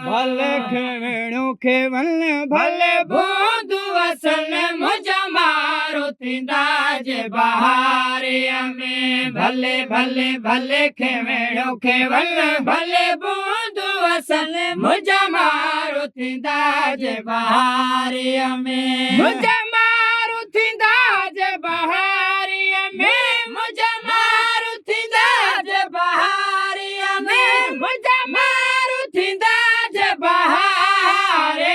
भले खेवेणो खेवन भले बूंदू वसन मुझा मारो थींदाज बहारिया में भले भले भले खेवेणो खेवन भले बूंदू वसन मुझा मारो थींदाज बहारिया में मुझा मारो थींदाज बहारिया में मुझा मारो थींदाज बहारिया में मुझा मारो थींदाज बहारे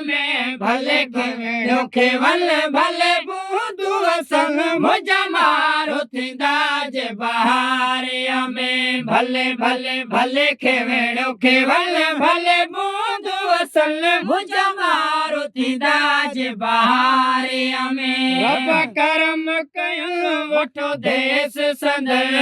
में भले खेवेणो खेवन भले बूंदू वसन मुझा मारो थींदाज बहारे में भले भले भले खेवेणो खेवन भले बूंदू वसन मुझा मारो थींदाज बहारे में रब करम कयन वठो देश संदर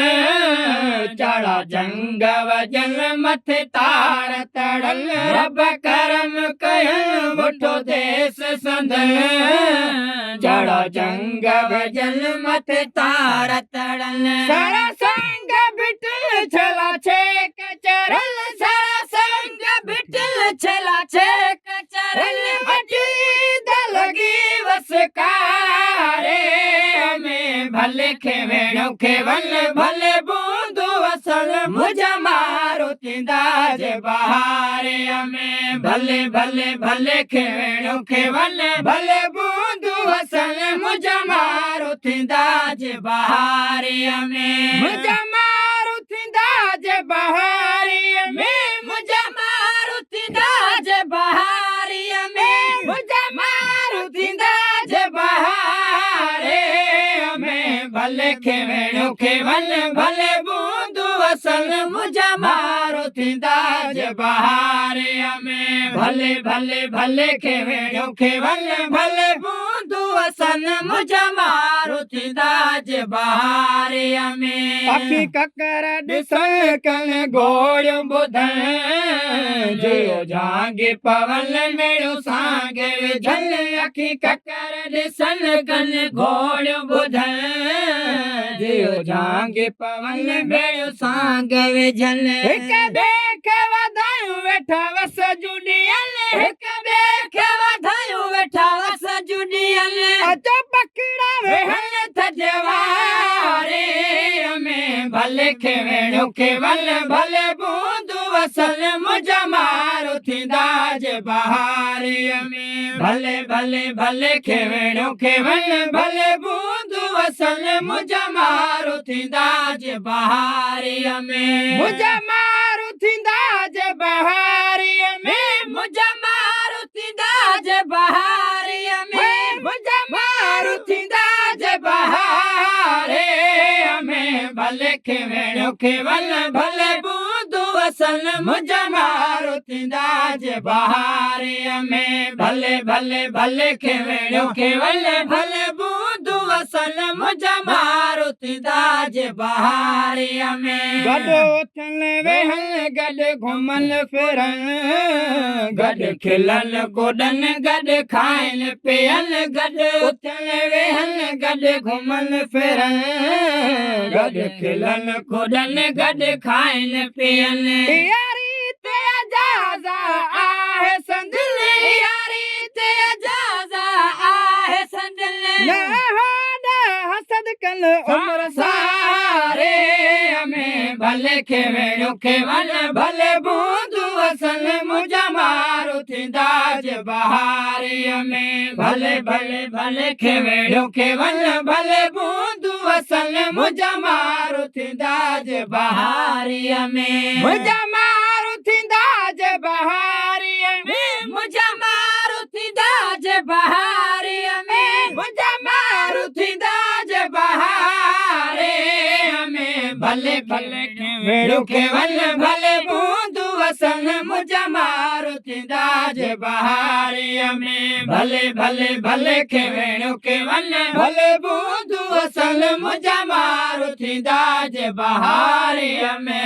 चढ़ा जंग वजन मथे तार तड़ल रब करम कयन वठो देश संदर चढ़ा जंग वजन मथे तार तड़ल सारा संग बिटल छला छे कचरल सारा संग बिटल छला छे कचरल अजी दलगी वसकारे में भले खेवेणो खेवन भले बूंदू वसन मुझा मारो थींदाज बहारे में भले भले भले खेवेणो खेवन भले बूंदू वसन मुझा मारो थींदाज बहारे में मुझा मारो थींदाज बहारे में मुझा मारो थींदाज बहारे में मुझा मारो थींदाज बहारे में भले खेवेणो खेवन भले बूंदू वसन मुझा मारो थींदाज बहारे में भले भले भले खेवेणो खेवन भले बूंदू वसन मुझा मारो थींदाज बहारे में अखी ककर ॾिसण कन घोड़ ॿुधण जियो झांगे पवन मेड़ो सांगे विझल अखी ककर ॾिसण कन घोड़ ॿुधण जियो झांगे पवन मेड़ो सांगे विझल हिक ॿिए खे वधायूं वेठा वस जुड़ियल हिक ॿिए खे वधायूं वेठा वस जुड़ियल अचो पकड़ा वेहन थजवारे में भले खेवेणो खेवन भले बूंदू वसन मुझा मारो थींदाज बहारे में भले भले भले खेवेणो खेवन भले बूंदू वसन मुझा मारो थींदाज बहारे में मुझा मारो थींदाज बहारे में मुझा मारो थींदाज बहारे में मुझा मारो थींदाज बहारे में भले खेवेणो खेवन भले बूंदू वसन मुझा मारो थींदाज बहारे में भले भले भले खेवेणो खेवन भले बूंदू वसन मुझा मारो थींदाज बहारे में गॾु उथन वेहन गॾु घुमन फिरन गॾु खिलन कुॾन गॾु खाइन पियन गॾु उथन वेहन गॾु घुमन फिरन गॾु खिलन कुॾन गॾु खाइन पियन यारी ते अजाज़ा आहे संदल यारी ते अजाज़ा आहे संदल हसद कल उम्र सारे में भले खेवेणो खेवन भले बूंदू वसन मुझा मारो थींदाज बहारे में भले भले भले खेवेणो खेवन भले बूंदू वसन मुझा मारो थींदाज बहारे में मुझा मारो थींदाज बहारे में मुझा मारो थींदाज बहारे में मुझा मारो थींदाज बहारे में भले भले खेवेणो खेवन भले बूंदू वसन मुझा मारो थींदाज बहारे में भले भले भले खेवेणो खेवन भले बूंदू वसन मुझा मारो थींदाज बहारे में